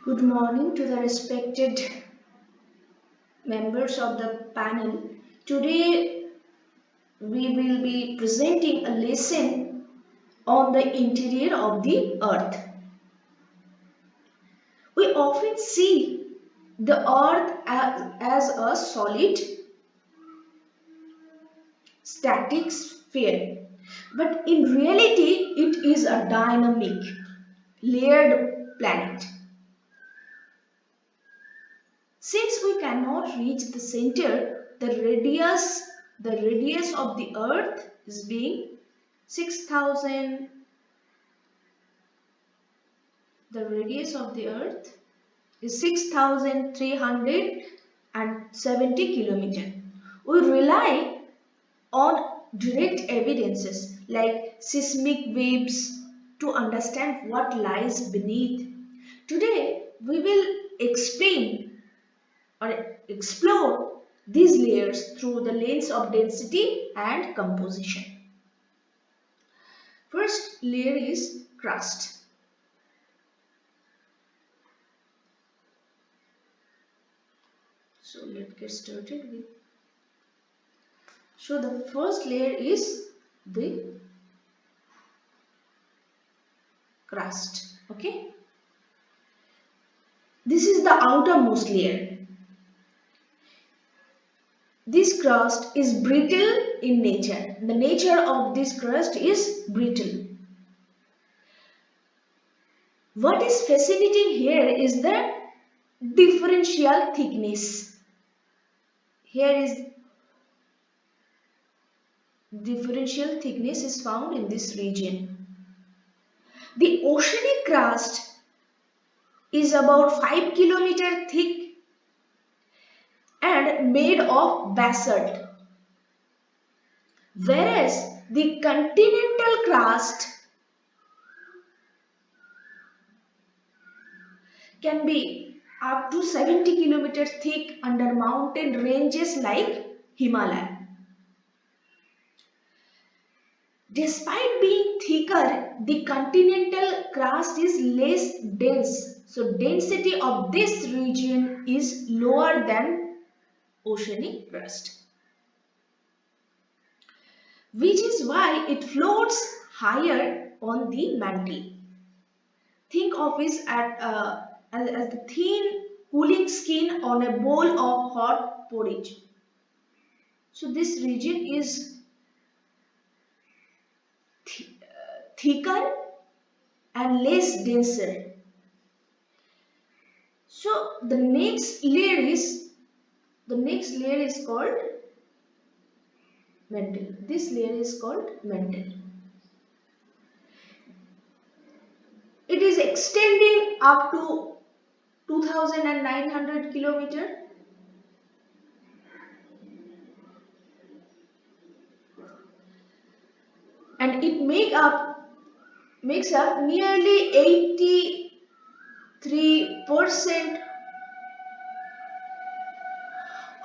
Good morning to the respected members of the panel. Today we will be presenting a lesson on the interior of the earth. We often see the earth as a solid static sphere, but in reality it is a dynamic layered planet. Since we cannot reach the center, the radius of the earth is being 6000 the radius of the earth is 6370 kilometers. We rely on direct evidences like seismic waves to understand what lies beneath. Today we will explain or explore these layers through the lens of density and composition. First layer is crust. So let's get started with. So the first layer is the crust. Okay. This is the outermost layer. This crust is brittle in nature. The nature of this crust is brittle. What is fascinating here is the differential thickness. Here is differential thickness is found in this region. The oceanic crust is about 5 kilometers thick and made of basalt, whereas the continental crust can be up to 70 kilometers thick under mountain ranges like Himalaya. Despite being thicker, the continental crust is less dense. So density of this region is lower than oceanic crust, which is why it floats higher on the mantle. Think of it as the thin cooling skin on a bowl of hot porridge. So this region is thicker and less denser. So the next layer is called mantle. This layer is called mantle. It is extending up to 2900 kilometers. And it makes up nearly 83%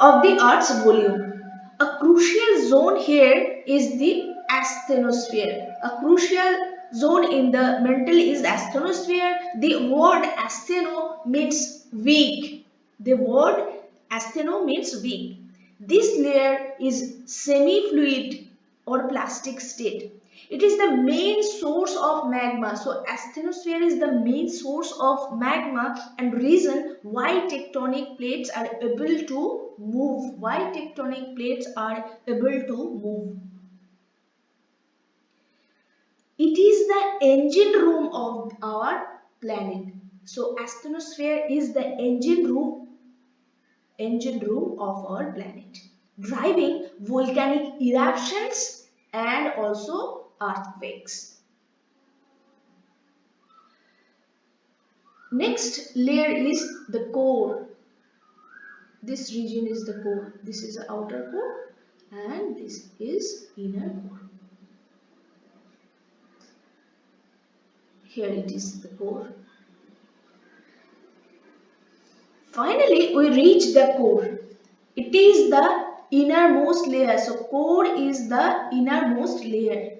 of the Earth's volume. A crucial zone here is the asthenosphere. A crucial zone in the mantle is asthenosphere. The word astheno means weak. The word astheno means weak. This layer is semi-fluid or plastic state. It is the main source of magma. So asthenosphere is the main source of magma and reason why tectonic plates are able to move. Why tectonic plates are able to move. It is the engine room of our planet. So asthenosphere is the engine room of our planet, driving volcanic eruptions and also earthquakes. Next layer is the core. This region is the core. This is the outer core and this is inner core. Here it is the core. Finally, we reach the core. It is the innermost layer. So core is the innermost layer.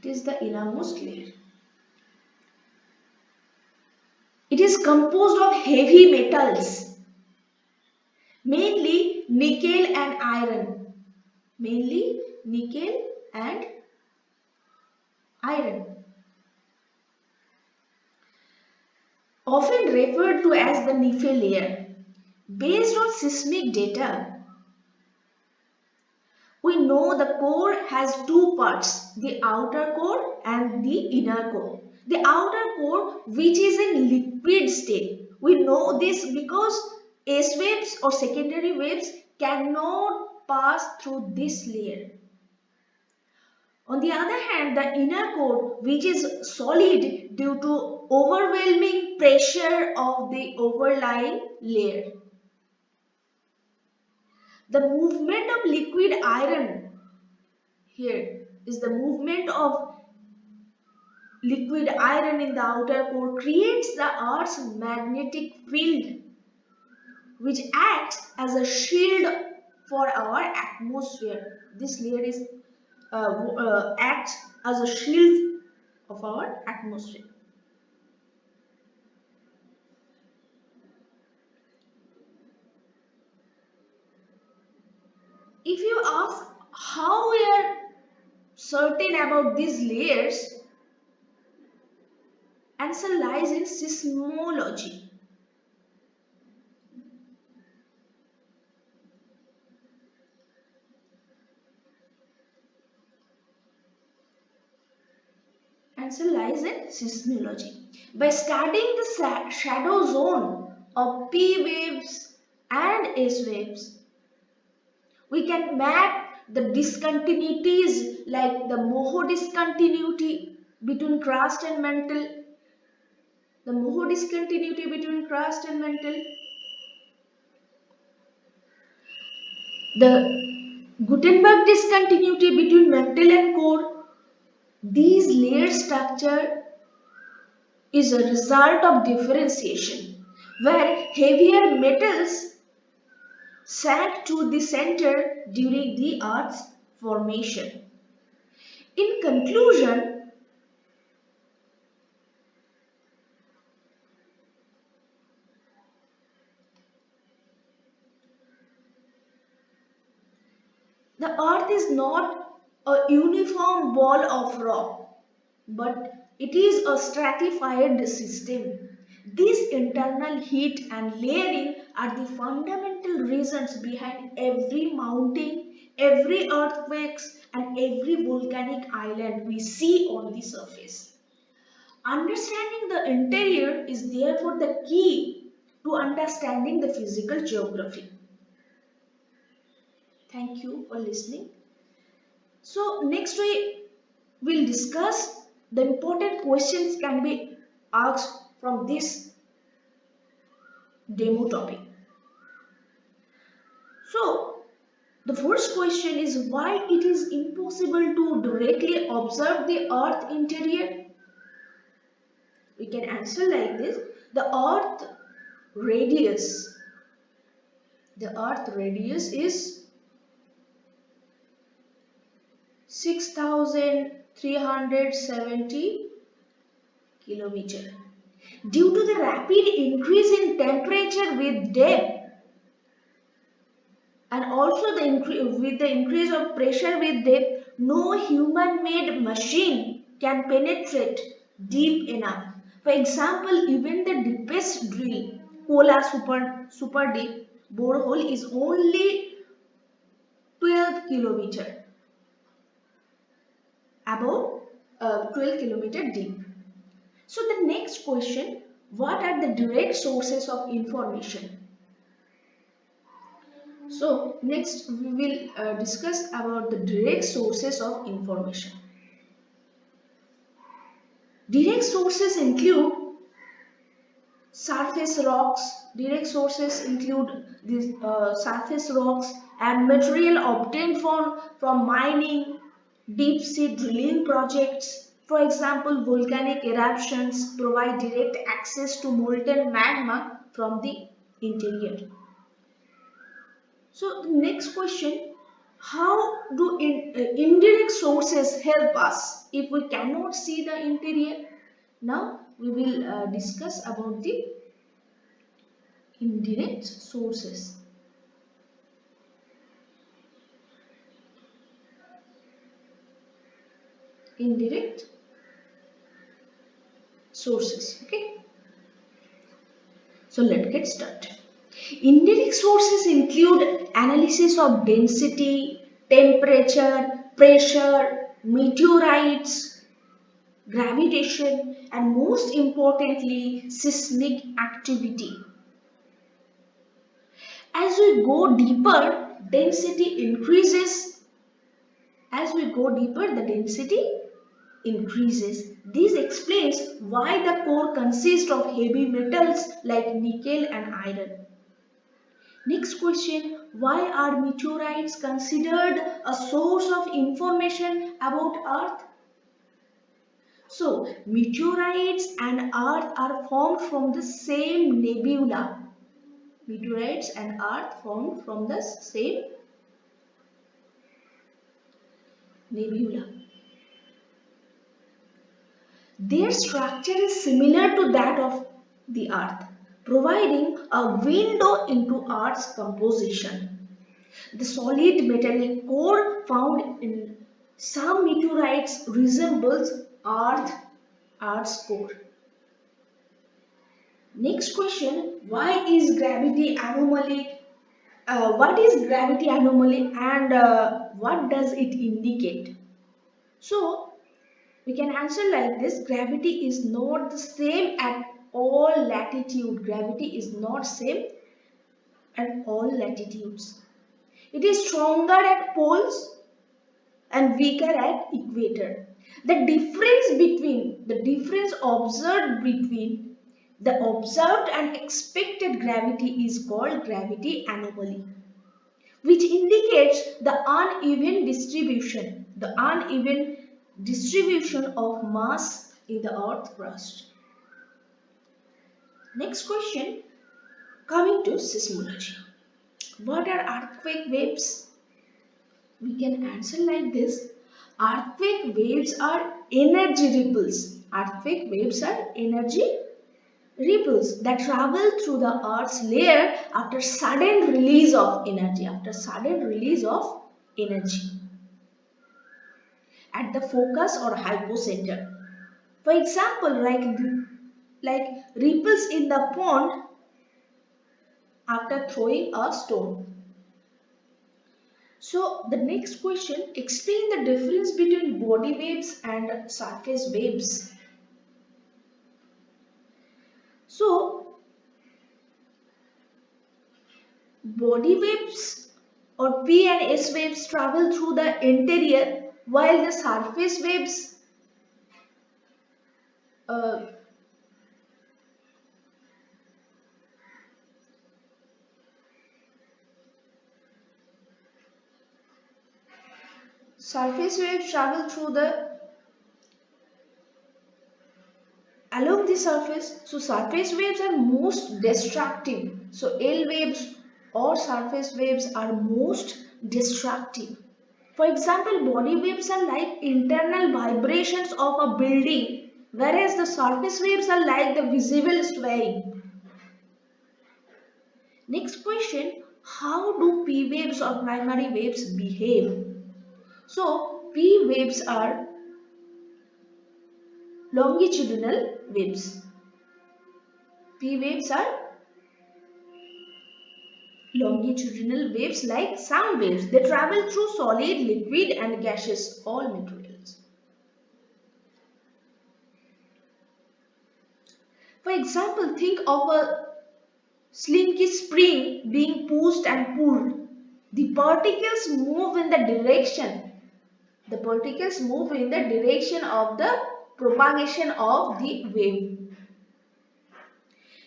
It is the innermost layer. It is composed of heavy metals, mainly nickel and iron. Mainly nickel and iron. Often referred to as the Nife layer. Based on seismic data, we know the core has two parts, the outer core and the inner core. The outer core, which is in liquid state. We know this because S waves or secondary waves cannot pass through this layer. On the other hand, the inner core, which is solid due to overwhelming pressure of the overlying layer. The movement of liquid iron here is the movement of liquid iron in the outer core creates the Earth's magnetic field, which acts as a shield for our atmosphere. This layer acts as a shield of our atmosphere. If you ask how we are certain about these layers, answer lies in seismology. Answer lies in seismology. By studying the shadow zone of P waves and S waves, we can map the discontinuities like the Moho discontinuity between crust and mantle, the Moho discontinuity between crust and mantle, the Gutenberg discontinuity between mantle and core. These layer structure is a result of differentiation, where heavier metals sank to the center during the Earth's formation. In conclusion, the Earth is not a uniform ball of rock, but it is a stratified system. This internal heat and layering are the fundamental reasons behind every mountain, every earthquakes, and every volcanic island we see on the surface. Understanding the interior is therefore the key to understanding the physical geography. Thank you for listening. So next we will discuss the important questions can be asked from this demo topic. So the first question is why it is impossible to directly observe the earth interior. We can answer like this. The earth radius. The earth radius is 6,370 kilometer. Due to the rapid increase in temperature with depth and also with the increase of pressure with depth, no human-made machine can penetrate deep enough. For example, even the deepest drill, Kola super deep borehole is only 12 kilometer above 12 kilometer deep. So the next question, what are the direct sources of information? So next we will discuss about the direct sources of information. Direct sources include surface rocks. Direct sources include these surface rocks and material obtained from mining, deep sea drilling projects. For example, volcanic eruptions provide direct access to molten magma from the interior. So the next question, How do indirect sources help us if we cannot see the interior? Now we will discuss about the indirect sources. Indirect sources. Okay. So let's get started. Indirect sources include analysis of density, temperature, pressure, meteorites, gravitation, and most importantly, seismic activity. As we go deeper, density increases. As we go deeper, the density increases. This explains why the core consists of heavy metals like nickel and iron. Next question, why are meteorites considered a source of information about Earth? So, meteorites and Earth are formed from the same nebula. Meteorites and Earth formed from the same nebula. Their structure is similar to that of the Earth, providing a window into Earth's composition. The solid metallic core found in some meteorites resembles Earth's core. Next question, why is gravity anomaly? What is gravity anomaly and what does it indicate? So, we can answer like this, gravity is not the same at all latitude. Gravity is not same at all latitudes. It is stronger at poles and weaker at equator. The difference observed between the observed and expected gravity is called gravity anomaly, which indicates the uneven distribution of mass in the earth crust. Next question, coming to seismology. What are earthquake waves? We can answer like this. Earthquake waves are energy ripples. Earthquake waves are energy ripples that travel through the earth's layer after sudden release of energy. At the focus or hypocenter. For example, like ripples in the pond after throwing a stone. So the next question, explain the difference between body waves and surface waves. So body waves or P and S waves travel through the interior while the uh, surface waves travel through the along the surface. So surface waves are most destructive. So L waves or surface waves are most destructive. For example, body waves are like internal vibrations of a building, whereas the surface waves are like the visible swaying. Next question, how do P waves or primary waves behave? So P waves are longitudinal waves. P waves are longitudinal waves like sound waves. They travel through solid, liquid and gaseous, all materials. For example, think of a slinky spring being pushed and pulled. The particles move in the direction. The particles move in the direction of the propagation of the wave.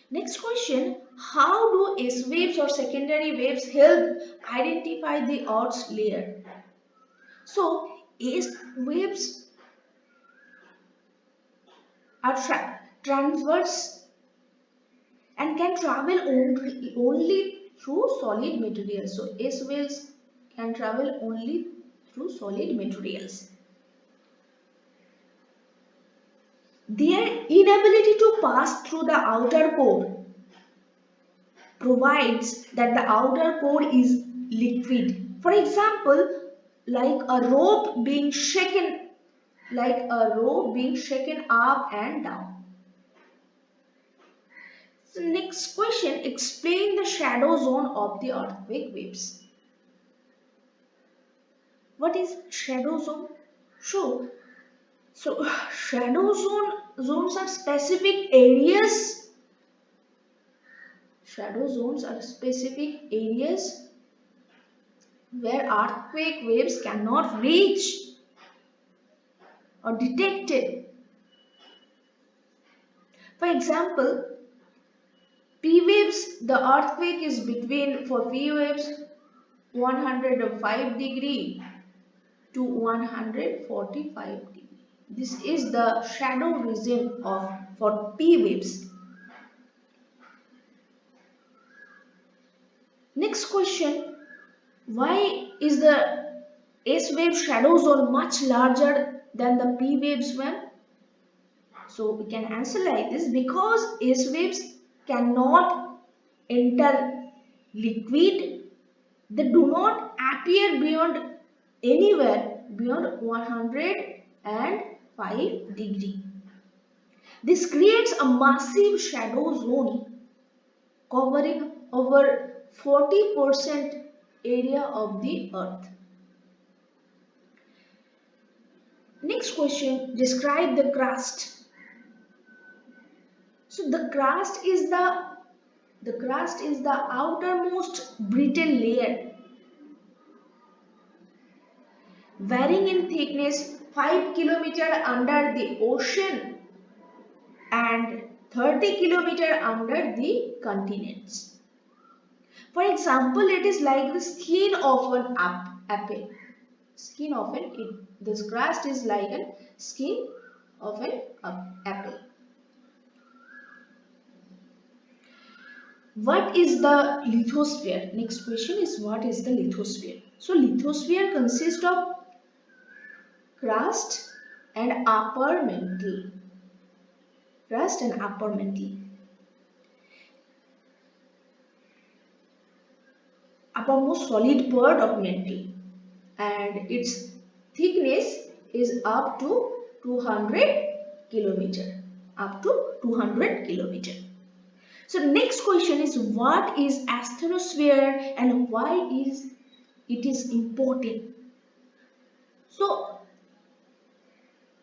Next question, how do S waves or secondary waves help identify the Earth's layer? So, S waves are transverse and can travel only through solid material. So, S waves can travel only through solid materials. Their inability to pass through the outer core provides that the outer core is liquid. For example, like a rope being shaken, up and down. So next question, explain the shadow zone of the earthquake waves. What is shadow zone? So, shadow zones are specific areas. Shadow zones are specific areas where earthquake waves cannot reach or detected. For example, P waves, the earthquake is between, for P waves, 105 to 145 degree. This is the shadow region of for P waves. Next question, why is the S wave shadow zone much larger than the P waves one? So we can answer like this, because S waves cannot enter liquid, they do not appear beyond anywhere beyond 105 degree. This creates a massive shadow zone covering over 40% area of the earth. Next question, describe the crust. So the crust is the outermost brittle layer, varying in thickness 5 km under the ocean and 30 km under the continents. For example, it is like the skin of an apple. This crust is like a skin of an apple. What is the lithosphere? Next question is, what is the lithosphere? So lithosphere consists of crust and upper mantle. Crust and upper mantle. Uppermost solid part of mantle, and its thickness is up to 200 kilometer. Up to 200 kilometer. So next question is, what is asthenosphere and why is it is important? So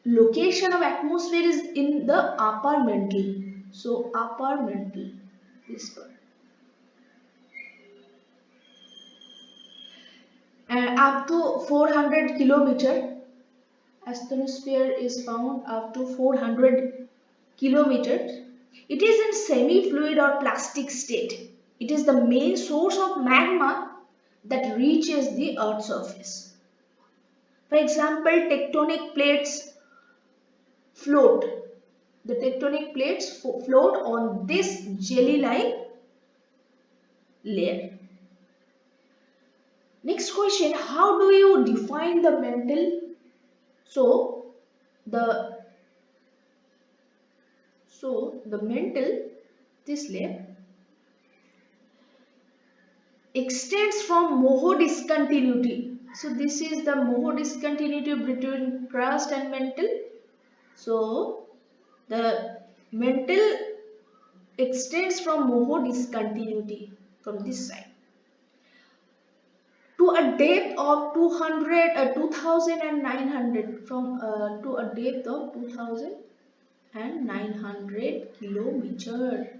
location of atmosphere is in the upper mantle. So upper mantle, this part. And up to 400 kilometer, asthenosphere is found up to 400 kilometers. It is in semi-fluid or plastic state. It is the main source of magma that reaches the Earth's surface. For example, tectonic plates float. The tectonic plates float on this jelly-like layer. Next question, how do you define the mantle? So the mantle, this layer, extends from Moho discontinuity. So this is the Moho discontinuity between crust and mantle. So the mantle extends from Moho discontinuity from this side to a depth of 2900 from to a depth of 2900 kilometer.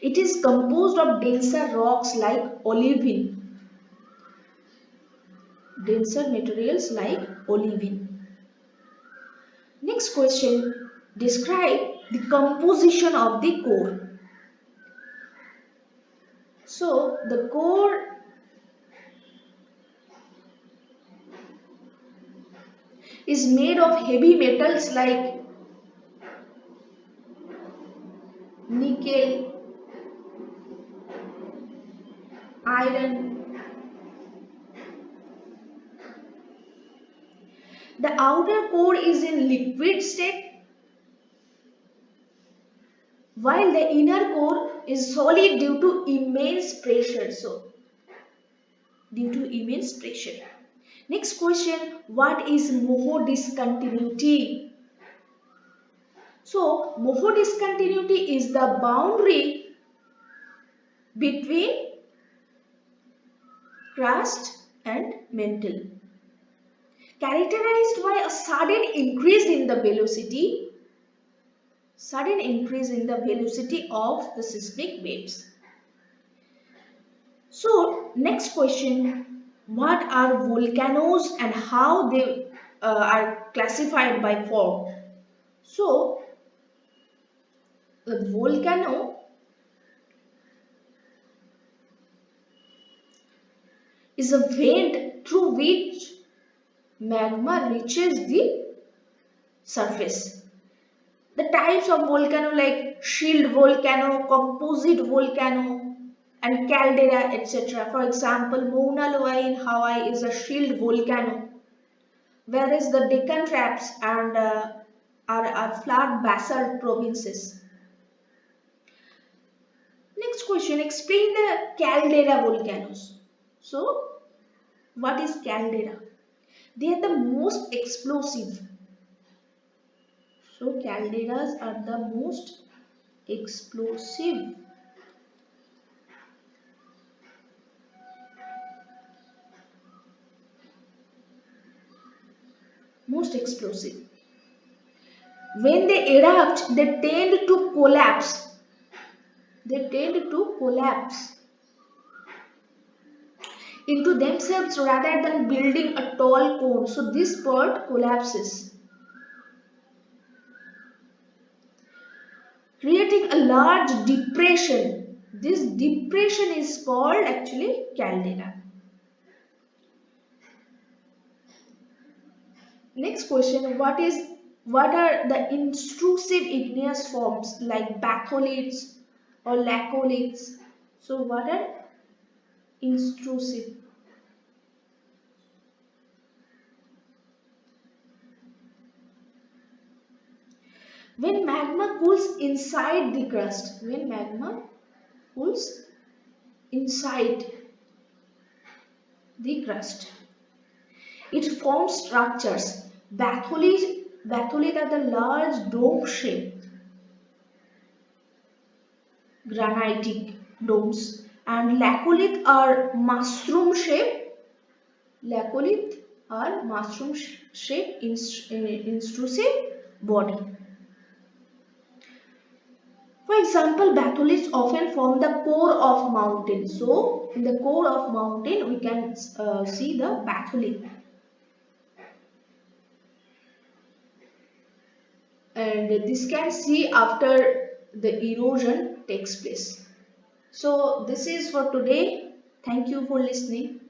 It is composed of denser rocks like olivine, denser materials like olivine. Next question, describe the composition of the core. So the core is made of heavy metals like nickel, iron. The outer core is in liquid state, while the inner core is solid due to immense pressure. So, due to immense pressure. Next question, what is Moho discontinuity? So, Moho discontinuity is the boundary between crust and mantle, characterized by a sudden increase in the velocity of the seismic waves. So, next question, what are volcanoes and how they are classified by form? So, a volcano is a vent through which magma reaches the surface. The types of volcano like shield volcano, composite volcano, and caldera, etc. For example, Mauna Loa in Hawaii is a shield volcano, whereas the Deccan Traps and are flat basalt provinces. Next question, explain the caldera volcanoes. So, what is caldera? They are the most explosive. So, calderas are the most explosive. Most explosive. When they erupt, they tend to collapse. They tend to collapse into themselves rather than building a tall cone. So this part collapses, creating a large depression. This depression is called actually caldera. Next question, what are the intrusive igneous forms like batholiths or laccoliths? So what are intrusive? When magma cools inside the crust, when magma cools inside the crust, it forms structures. Batholith are the large dome shaped granitic domes, and laccolith are mushroom shaped. Laccolith are mushroom shaped intrusive body. For example, batholiths often form the core of mountain. So, in the core of mountain, we can see the batholith. And this can see after the erosion takes place. So, this is for today. Thank you for listening.